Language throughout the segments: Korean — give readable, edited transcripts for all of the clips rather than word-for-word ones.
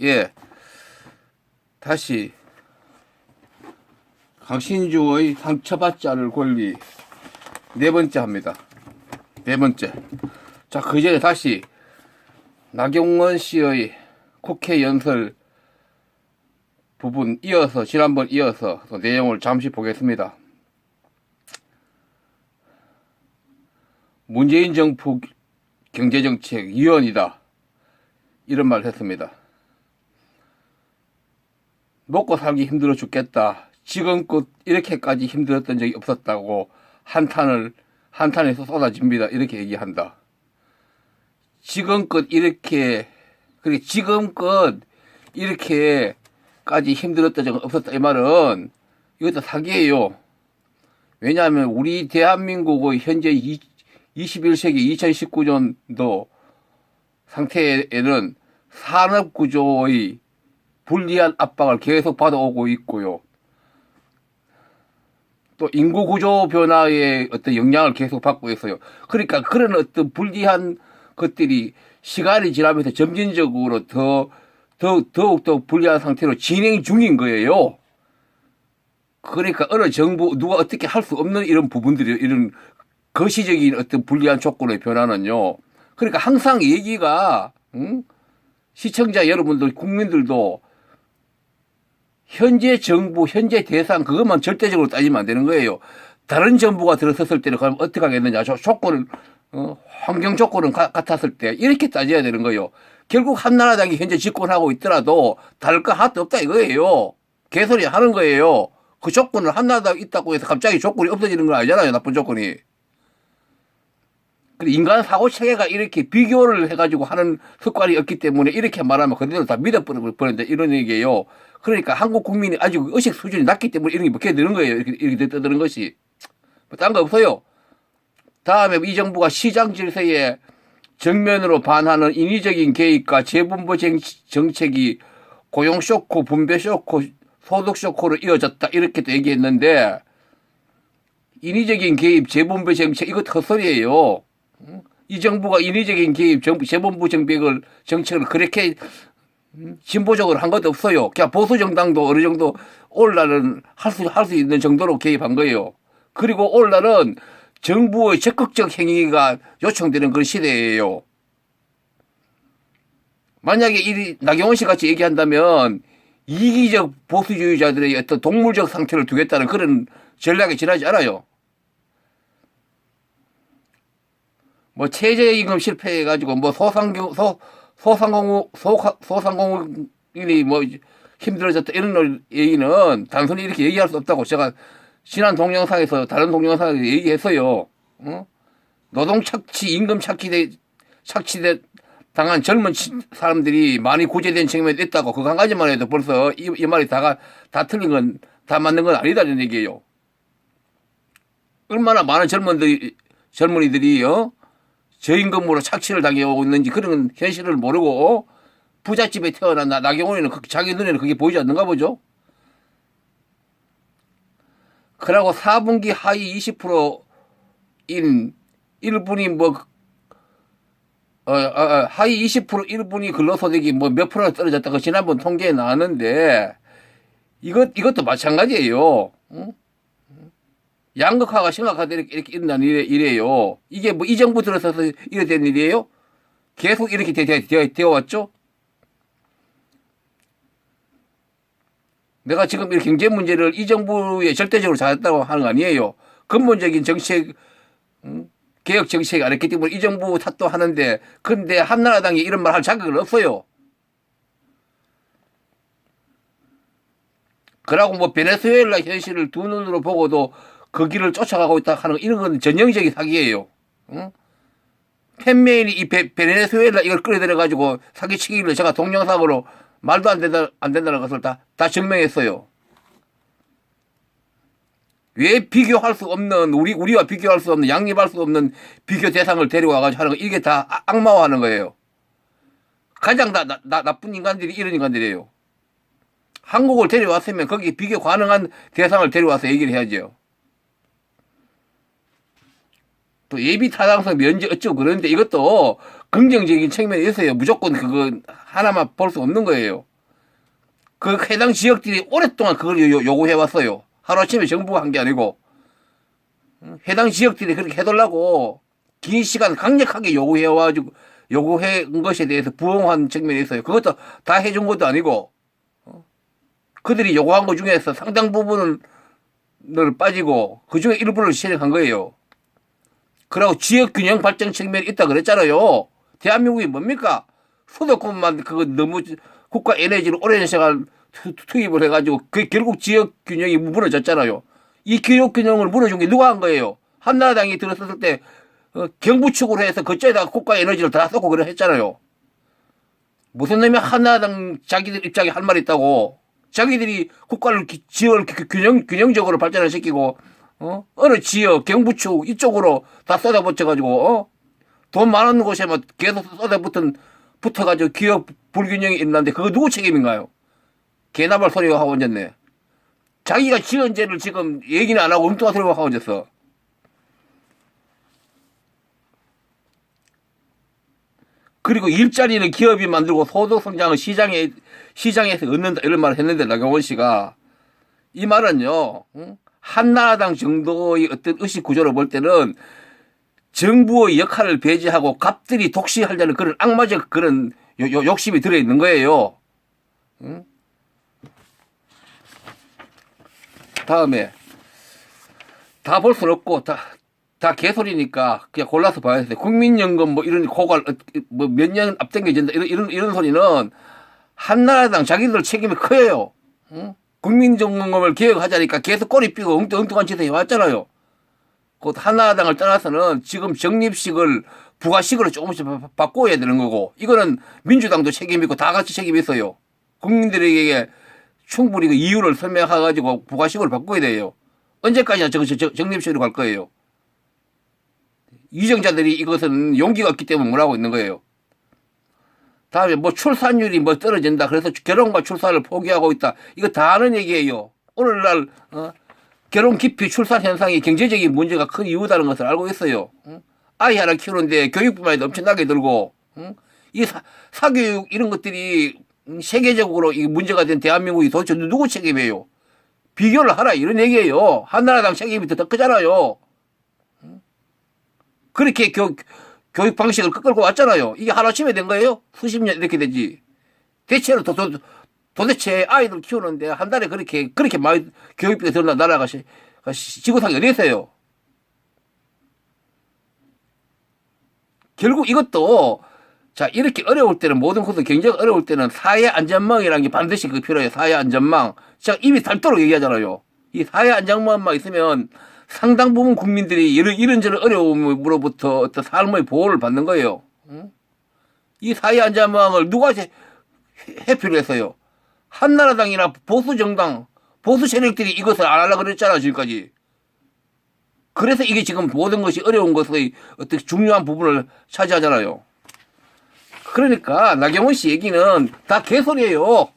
예, 다시 강신주의 상처받지 않을 권리 네 번째 합니다. 네 번째. 자, 그 전에 다시 나경원 씨의 국회 연설 부분 이어서, 지난번 이어서 내용을 잠시 보겠습니다. 문재인 정부 경제정책 위헌이다, 이런 말을 했습니다. 먹고 살기 힘들어 죽겠다, 지금껏 이렇게까지 힘들었던 적이 없었다고 한탄에서 쏟아집니다, 이렇게 얘기한다. 지금껏 이렇게까지 힘들었던 적은 없었다, 이 말은 이것도 사기예요. 왜냐하면 우리 대한민국의 현재 21세기 2019년도 상태에는 산업구조의 불리한 압박을 계속 받아오고 있고요. 또 인구구조 변화의 어떤 영향을 계속 받고 있어요. 그러니까 그런 어떤 불리한 것들이 시간이 지나면서 점진적으로 더욱더 불리한 상태로 진행 중인 거예요. 그러니까 어느 정부, 누가 어떻게 할 수 없는 이런 부분들이, 이런 거시적인 어떤 불리한 조건의 변화는요. 그러니까 항상 얘기가, 시청자 여러분들, 국민들도 현재 정부, 현재 대상, 그것만 절대적으로 따지면 안 되는 거예요. 다른 정부가 들어섰을 때는 그럼 어떻게 하겠느냐. 조건을, 환경 조건은 같았을 때 이렇게 따져야 되는 거예요. 결국 한나라당이 현재 집권하고 있더라도 다를 거 하나도 없다 이거예요. 개소리 하는 거예요. 그 조건을 한나라당 있다고 해서 갑자기 조건이 없어지는 건 아니잖아요. 나쁜 조건이. 인간 사고 체계가 이렇게 비교를 해가지고 하는 습관이 없기 때문에 이렇게 말하면 그대로 다 믿어버린다, 이런 얘기예요. 그러니까 한국 국민이 아직 의식 수준이 낮기 때문에 이런 게 먹게 되는 거예요. 이렇게 떠드는 것이. 딴 거 없어요. 다음에 이 정부가 시장 질서에 정면으로 반하는 인위적인 개입과 재분배 정책이 고용 쇼크, 분배 쇼크, 소득 쇼크로 이어졌다, 이렇게 또 얘기했는데, 인위적인 개입, 재분배 정책, 이거 헛소리예요. 이 정부가 인위적인 개입, 재본부 정책을 그렇게 진보적으로 한 것도 없어요. 그냥 보수 정당도 어느 정도 오늘날은 할 수 있는 정도로 개입한 거예요. 그리고 오늘날은 정부의 적극적 행위가 요청되는 그런 시대예요. 만약에 나경원 씨 같이 얘기한다면 이기적 보수주의자들의 어떤 동물적 상태를 두겠다는 그런 전략에 지나지 않아요. 뭐 최저임금 실패해가지고 뭐 소상공인이 뭐 힘들어졌다, 이런 얘기는 단순히 이렇게 얘기할 수 없다고 제가 지난 동영상에서, 다른 동영상에서 얘기했어요. 노동 착취, 임금 착취 당한 젊은 사람들이 많이 구제된 측면이 있다고. 그거 한 가지만 해도 벌써 이 말이 다 틀린 건, 다 맞는 건 아니다는 얘기예요. 얼마나 많은 젊은이들이 저임금으로 착취를 당해오고 있는지 그런 현실을 모르고 부잣집에 태어난 나경원이는 자기 눈에는 그게 보이지 않는가 보죠. 그러고 4분기 하위 20%인 1분이 하위 20% 1분이 근로소득이 뭐 몇 프로나 떨어졌다고 지난번 통계에 나왔는데, 이것도 마찬가지예요. 양극화가 심각하다, 이렇게 일어난 일이에요. 이게 뭐 이 정부 들어서서 이래 된 일이에요? 계속 이렇게 되어 왔죠? 내가 지금 이 경제 문제를 이 정부에 절대적으로 잘했다고 하는 거 아니에요. 근본적인 정책, 개혁 정책이 안 했기 때문에 이 정부 탓도 하는데, 근데 한나라당이 이런 말 할 자격은 없어요. 그러고 뭐 베네수엘라 현실을 두 눈으로 보고도 그 길을 쫓아가고 있다 하는 거, 이런 건 전형적인 사기예요. 팬메인이 이 베네수엘라 이걸 끌어들여가지고 사기치기를 제가 동영상으로 말도 안 된다는 것을 다 증명했어요. 왜 비교할 수 없는, 우리와 비교할 수 없는, 양립할 수 없는 비교 대상을 데려와가지고 하는 거, 이게 다 악마화하는 거예요. 가장 나쁜 인간들이 이런 인간들이에요. 한국을 데려왔으면 거기 비교 가능한 대상을 데려와서 얘기를 해야죠. 또 예비 타당성 면제 어쩌고 그러는데 이것도 긍정적인 측면이 있어요. 무조건 그거 하나만 볼 수 없는 거예요. 그 해당 지역들이 오랫동안 그걸 요구해 왔어요. 하루아침에 정부가 한 게 아니고 해당 지역들이 그렇게 해달라고 긴 시간 강력하게 요구해 온 것에 대해서 부응한 측면이 있어요. 그것도 다 해준 것도 아니고 그들이 요구한 것 중에서 상당 부분을 빠지고 그 중에 일부를 실행한 거예요. 그리고 지역 균형 발전 측면이 있다 그랬잖아요. 대한민국이 뭡니까? 수도권만 그거 너무 국가 에너지를 오랜 시간 투입을 해가지고 그 결국 지역 균형이 무너졌잖아요. 이 지역 균형을 무너준 게 누가 한 거예요? 한나라당이 들었을 때 경부축으로 해서 그쪽에다가 국가 에너지를 다 쏟고 그래 했잖아요. 무슨 놈이 한나라당 자기들 입장에 할 말이 있다고. 자기들이 국가를 지역을 균형적으로 발전을 시키고 어느 지역 경부축 이쪽으로 다 쏟아붙여가지고 돈 많은 곳에만 계속 붙어가지고 기업 불균형이 일어났는데 그거 누구 책임인가요? 개나발 소리가 하고 앉았네. 자기가 지은 죄를 지금 얘기는 안 하고 엉뚱한 소리가 하고 앉았어. 그리고 일자리는 기업이 만들고 소득 성장은 시장에서 얻는다 이런 말을 했는데 나경원 씨가 이 말은요. 한나라당 정도의 어떤 의식 구조를 볼 때는 정부의 역할을 배제하고 갑들이 독시하려는 그런 악마적 그런 욕심이 들어있는 거예요. 다음에 다 볼 수는 없고 다 개소리니까 그냥 골라서 봐야 돼요. 국민연금 뭐 이런 고갈 뭐 몇 년 앞당겨진다 이런 소리는 한나라당 자기들 책임이 커요. 국민연금을 개혁하자니까 계속 꼬리 삐고 엉뚱한 짓을 해왔잖아요. 곧 한나라당을 떠나서는 지금 적립식을 부가식으로 조금씩 바꿔야 되는 거고 이거는 민주당도 책임이 있고 다 같이 책임이 있어요. 국민들에게 충분히 그 이유를 설명해가지고 부가식으로 바꿔야 돼요. 언제까지나 적립식으로 갈 거예요. 위정자들이 이것은 용기가 없기 때문에 뭐라고 있는 거예요. 다음에 뭐 출산율이 뭐 떨어진다. 그래서 결혼과 출산을 포기하고 있다. 이거 다 아는 얘기예요. 오늘날 결혼 기피 출산 현상이 경제적인 문제가 큰 이유다는 것을 알고 있어요. 아이 하나 키우는데 교육비만 엄청나게 들고 이 사교육 이런 것들이 세계적으로 이 문제가 된 대한민국이 도대체 누구 책임이에요? 비교를 하라 이런 얘기예요. 한나라당 책임이 더 크잖아요. 그렇게 교육 방식을 끌고 왔잖아요. 이게 하루아침에 된 거예요? 수십 년 이렇게 되지. 대체로 도대체 아이들 키우는데 한 달에 그렇게 많이 교육비가 들어나 나라가 지구상에 어디 있어요? 결국 이것도 자 이렇게 어려울 때는 모든 것은 굉장히 어려울 때는 사회 안전망이라는 게 반드시 그 필요해요. 사회 안전망. 제가 입이 닳도록 얘기하잖아요. 이 사회 안전망만 있으면 상당 부분 국민들이 이런저런 어려움으로부터 어떤 삶의 보호를 받는 거예요. 이 사회 안전망을 누가 해피를 했어요? 한나라당이나 보수정당, 보수 세력들이 이것을 안 하려고 그랬잖아, 지금까지. 그래서 이게 지금 모든 것이 어려운 것의 어떤 중요한 부분을 차지하잖아요. 그러니까 나경원 씨 얘기는 다 개소리예요.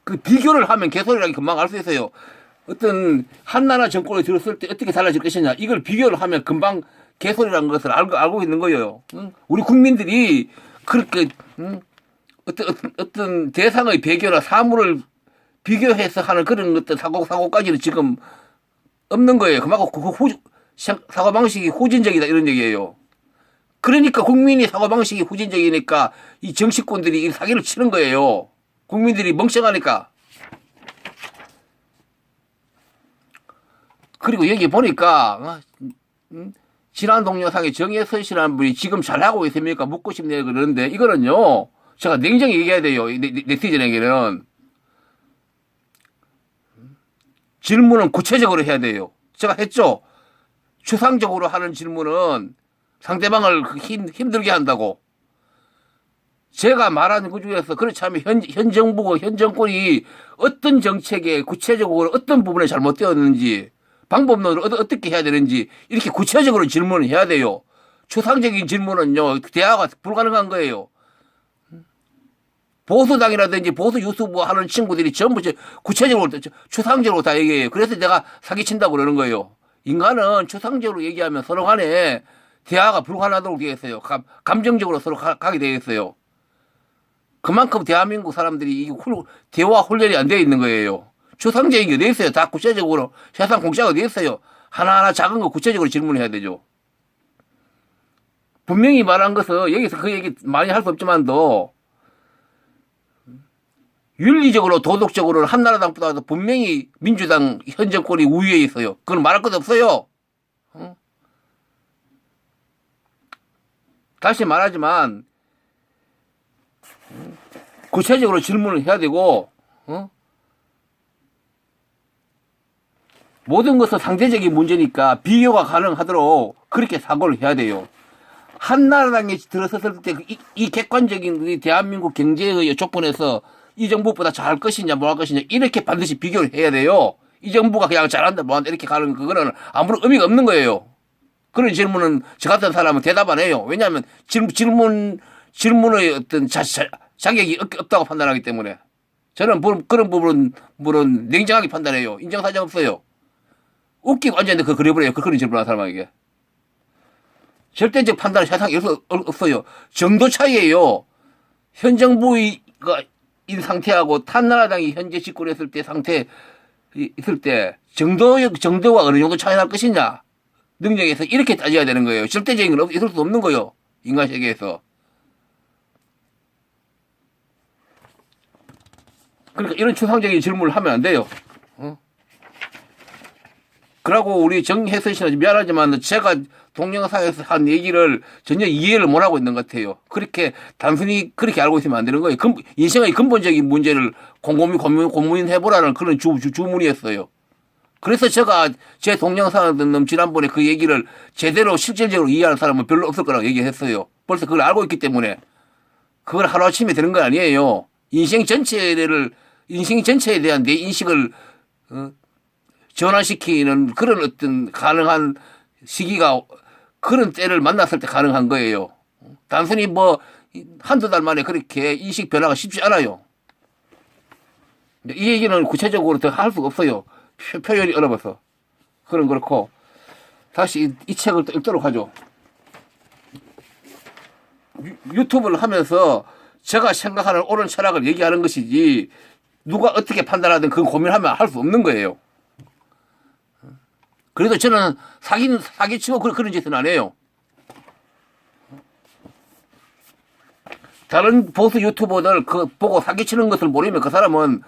그 비교를 하면 개소리라는 게 금방 알 수 있어요. 어떤 한나라 정권을 들었을 때 어떻게 달라질 것이냐 이걸 비교를 하면 금방 개소리라는 것을 알고 있는 거예요. 우리 국민들이 그렇게 어떤 대상의 배교나 사물을 비교해서 하는 그런 어떤 사고까지는 지금 없는 거예요. 그만큼 사고방식이 후진적이다 이런 얘기예요. 그러니까 국민이 사고방식이 후진적이니까 이 정치권들이 이 사기를 치는 거예요. 국민들이 멍청하니까. 그리고 여기 보니까 지난 동영상에 정혜선 씨라는 분이 지금 잘하고 있습니까? 묻고 싶네요. 그러는데 이거는요. 제가 냉정히 얘기해야 돼요. 네티즌에게는. 질문은 구체적으로 해야 돼요. 제가 했죠. 추상적으로 하는 질문은 상대방을 힘들게 한다고. 제가 말한 그 중에서 그렇지 않으면 현 정부가 현 정권이 어떤 정책에 구체적으로 어떤 부분에 잘못되었는지 방법론을 어떻게 해야 되는지 이렇게 구체적으로 질문을 해야 돼요. 추상적인 질문은요. 대화가 불가능한 거예요. 보수당이라든지 보수 유튜브 하는 친구들이 전부 구체적으로 추상적으로 다 얘기해요. 그래서 내가 사기친다고 그러는 거예요. 인간은 추상적으로 얘기하면 서로 간에 대화가 불가능하도록 되어 있어요. 감정적으로 서로 가게 되어 있어요. 그만큼 대한민국 사람들이 대화 훈련이 안 되어 있는 거예요. 추상적인 게 어디 있어요? 다 구체적으로 세상 공짜가 어디 있어요? 하나하나 작은 거 구체적으로 질문해야 되죠. 분명히 말한 것은 여기서 그 얘기 많이 할 수 없지만도 윤리적으로 도덕적으로는 한나라당보다도 분명히 민주당 현 정권이 우위에 있어요. 그건 말할 것도 없어요. 다시 말하지만 구체적으로 질문을 해야 되고 모든 것은 상대적인 문제니까 비교가 가능하도록 그렇게 사고를 해야 돼요. 한나라당에 들어섰을 때 이 객관적인 우리 대한민국 경제의 조건에서 이 정부보다 잘할 것이냐 뭐 할 것이냐 이렇게 반드시 비교를 해야 돼요. 이 정부가 그냥 잘한다 뭐한다 이렇게 가는 그거는 아무런 의미가 없는 거예요. 그런 질문은 저 같은 사람은 대답 안 해요. 왜냐하면 질문의 어떤 자격이 없다고 판단하기 때문에 저는 그런 부분은 냉정하게 판단해요. 인정사정 없어요. 웃기고 앉아있는데 그거 그려버려요. 그런 질문하는 사람에게. 절대적 판단은 세상에 없어요. 정도 차이예요. 현 정부가 인 상태하고 한나라당이 현재 집권했을 때 상태 있을 때 정도가 어느 정도 차이 날 것이냐 능력에서 이렇게 따져야 되는 거예요. 절대적인 건 있을 수 없는 거예요. 인간 세계에서. 그러니까 이런 추상적인 질문을 하면 안 돼요. 그러고 우리 정혜선 씨는 미안하지만 제가 동영상에서 한 얘기를 전혀 이해를 못하고 있는 것 같아요. 그렇게 단순히 그렇게 알고 있으면 안 되는 거예요. 인생의 근본적인 문제를 고민해보라는 그런 주문이었어요. 그래서 제가 제 동영상을 듣는 지난번에 그 얘기를 제대로 실질적으로 이해하는 사람은 별로 없을 거라고 얘기했어요. 벌써 그걸 알고 있기 때문에 그걸 하루아침에 되는 건 아니에요. 인생 전체에 대한 내 인식을 전환시키는 그런 어떤 가능한 시기가 그런 때를 만났을 때 가능한 거예요. 단순히 뭐 한두 달 만에 그렇게 인식 변화가 쉽지 않아요. 이 얘기는 구체적으로 더 할 수가 없어요. 표현이 어려워서. 그건 그렇고 다시 이 책을 또 읽도록 하죠. 유튜브를 하면서 제가 생각하는 옳은 철학을 얘기하는 것이지 누가 어떻게 판단하든 그 고민하면 할 수 없는 거예요. 그래도 저는 사기치고 그런 짓은 안 해요. 다른 보수 유튜버들 보고 사기치는 것을 모르면 그 사람은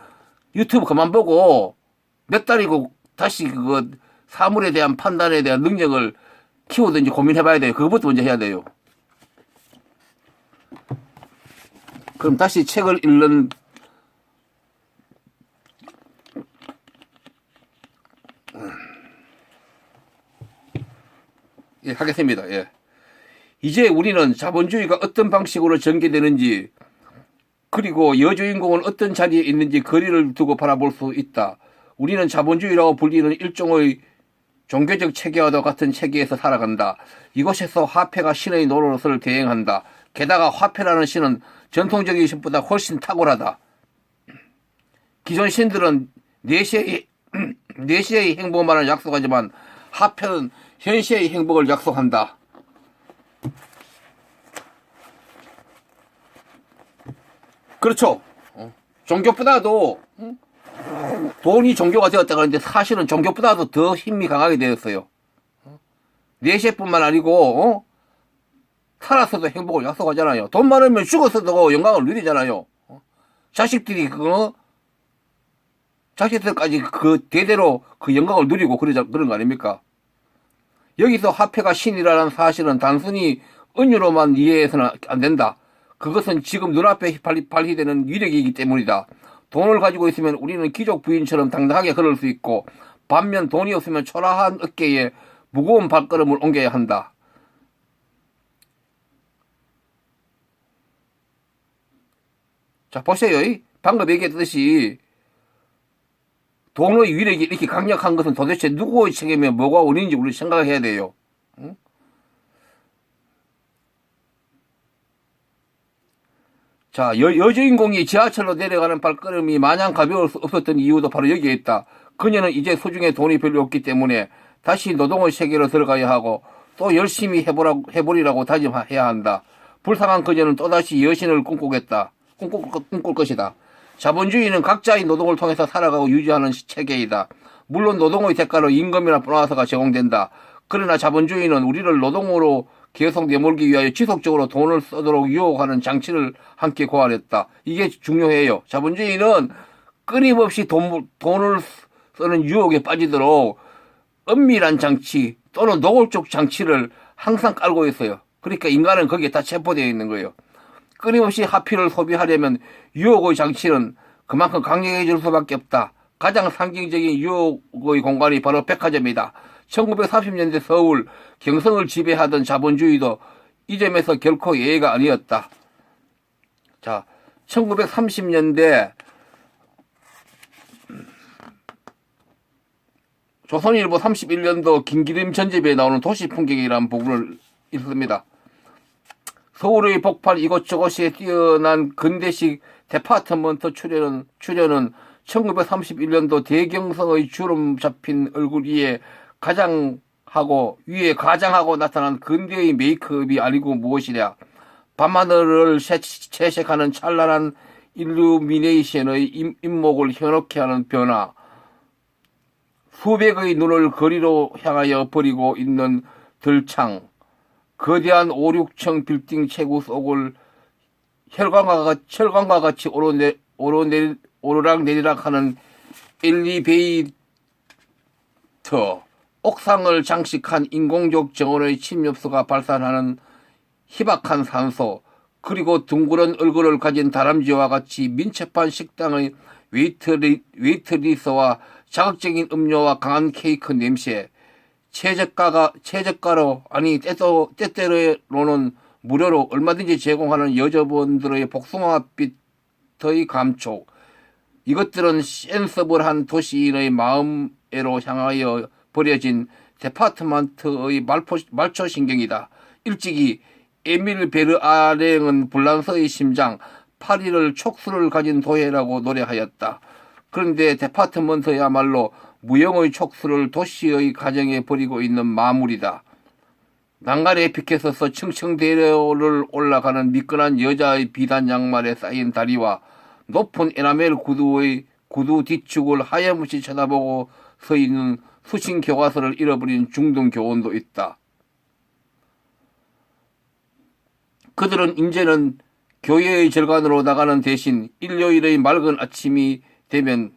유튜브 그만 보고 몇 달이고 다시 사물에 대한 판단에 대한 능력을 키우든지 고민해봐야 돼요. 그것부터 먼저 해야 돼요. 그럼 다시 책을 읽는 예, 하겠습니다. 예. 이제 우리는 자본주의가 어떤 방식으로 전개되는지 그리고 여주인공은 어떤 자리에 있는지 거리를 두고 바라볼 수 있다. 우리는 자본주의라고 불리는 일종의 종교적 체계와도 같은 체계에서 살아간다. 이곳에서 화폐가 신의 노릇을 대행한다. 게다가 화폐라는 신은 전통적인 신보다 훨씬 탁월하다. 기존 신들은 내시의 행복만을 약속하지만 화폐는 현시의 행복을 약속한다. 그렇죠. 종교보다도 돈이 종교가 되었다 그러는데 사실은 종교보다도 더 힘이 강하게 되었어요. 내세뿐만 아니고 살아서도 행복을 약속하잖아요. 돈 많으면 죽어서도 영광을 누리잖아요. 자식들이 자식들까지 대대로 영광을 누리고 그런 거 아닙니까? 여기서 화폐가 신이라는 사실은 단순히 은유로만 이해해서는 안 된다. 그것은 지금 눈앞에 발휘되는 위력이기 때문이다. 돈을 가지고 있으면 우리는 귀족 부인처럼 당당하게 걸을 수 있고 반면 돈이 없으면 초라한 어깨에 무거운 발걸음을 옮겨야 한다. 자, 보세요. 방금 얘기했듯이 돈의 위력이 이렇게 강력한 것은 도대체 누구의 책임이며 뭐가 원인인지 우리 생각해야 돼요. 응? 자, 여주인공이 지하철로 내려가는 발걸음이 마냥 가벼울 수 없었던 이유도 바로 여기에 있다. 그녀는 이제 소중에 돈이 별로 없기 때문에 다시 노동의 세계로 들어가야 하고 또 열심히 해보리라고 다짐해야 한다. 불쌍한 그녀는 또다시 여신을 꿈꿀 것이다. 자본주의는 각자의 노동을 통해서 살아가고 유지하는 체계이다. 물론 노동의 대가로 임금이나 보너스가 제공된다. 그러나 자본주의는 우리를 노동으로 계속 내몰기 위하여 지속적으로 돈을 쓰도록 유혹하는 장치를 함께 고안했다. 이게 중요해요. 자본주의는 끊임없이 돈을 쓰는 유혹에 빠지도록 은밀한 장치 또는 노골적 장치를 항상 깔고 있어요. 그러니까 인간은 거기에 다 체포되어 있는 거예요. 끊임없이 화폐를 소비하려면 유혹의 장치는 그만큼 강력해질 수밖에 없다. 가장 상징적인 유혹의 공간이 바로 백화점이다. 1930년대 서울 경성을 지배하던 자본주의도 이 점에서 결코 예외가 아니었다. 자, 1930년대 조선일보 31년도 김기림 전집에 나오는 도시풍경이라는 부분을 읽습니다. 서울의 복판 이곳저곳에 뛰어난 근대식 데파트먼트 출연은 1931년도 대경성의 주름 잡힌 얼굴 위에 가장하고 나타난 근대의 메이크업이 아니고 무엇이랴. 밤하늘을 채색하는 찬란한 일루미네이션의 인목을 현혹케 하는 변화. 수백의 눈을 거리로 향하여 버리고 있는 들창. 거대한 5, 6층 빌딩 체구 속을 혈관과 같이 오르락내리락 하는 엘리베이터. 옥상을 장식한 인공적 정원의 침엽수가 발산하는 희박한 산소, 그리고 둥그런 얼굴을 가진 다람쥐와 같이 민첩한 식당의 웨이트리스와 자극적인 음료와 강한 케이크 냄새, 최저가로 아니 때때로는 무료로 얼마든지 제공하는 여자분들의 복숭아빛의 감촉, 이것들은 센서블한 도시인의 마음에로 향하여 버려진 데파트먼트의 말초신경이다. 일찍이 에밀 베르아랭은 불란서의 심장, 파리를 촉수를 가진 도회라고 노래하였다. 그런데 데파트먼트야말로 무형의 촉수를 도시의 가정에 버리고 있는 마물이다. 난간에 비켜서서 층층대로를 올라가는 미끈한 여자의 비단 양말에 쌓인 다리와 높은 에나멜 구두 뒤축을 하염없이 쳐다보고 서 있는 수신 교과서를 잃어버린 중등 교원도 있다. 그들은 이제는 교회의 절간으로 나가는 대신 일요일의 맑은 아침이 되면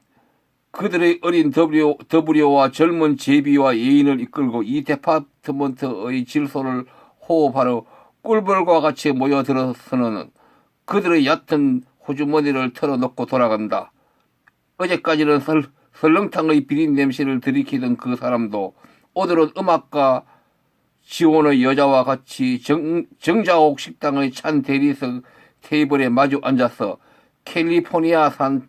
그들의 어린 더부려와 젊은 제비와 예인을 이끌고 이 데파트먼트의 질소를 호흡하러 꿀벌과 같이 모여들어서는 그들의 얕은 호주머니를 털어놓고 돌아간다. 어제까지는 설렁탕의 비린 냄새를 들이키던 그 사람도 오늘은 음악가 지원의 여자와 같이 정자옥 식당의 찬 대리석 테이블에 마주 앉아서 캘리포니아산의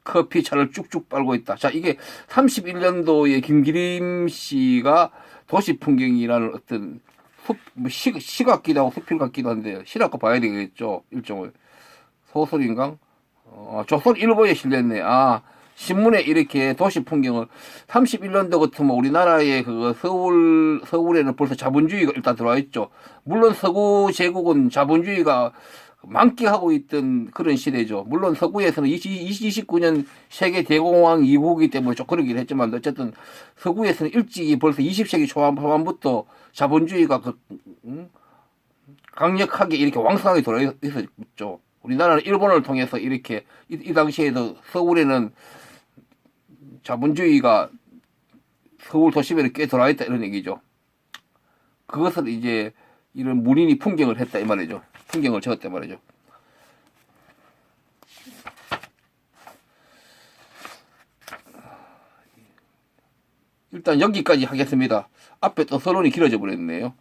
커피차를 쭉쭉 빨고 있다. 자, 이게 31년도에 김기림 씨가 도시풍경이라는 어떤 시 같기도 하고 수필 같기도 한데 시라고 봐야 되겠죠. 일종의 소설인가? 조선일보에 실렸네. 신문에 이렇게 도시풍경을 31년도 같으면 우리나라의 그 서울에는 벌써 자본주의가 일단 들어와 있죠. 물론 서구 제국은 자본주의가 만끽하고 있던 그런 시대죠. 물론 서구에서는 29년 세계 대공황 이후이기 때문에 좀 그러긴 했지만 어쨌든 서구에서는 일찍이 벌써 20세기 초반부터 자본주의가 강력하게 이렇게 왕성하게 들어와 있었죠. 우리나라는 일본을 통해서 이렇게 이 당시에도 서울에는 자본주의가 서울 도심에는 꽤 들어와 있다 이런 얘기죠. 그것을 이제 이런 문인이 풍경을 했다 이 말이죠. 풍경을 적었다 말이죠. 일단 여기까지 하겠습니다. 앞에 또 서론이 길어져 버렸네요.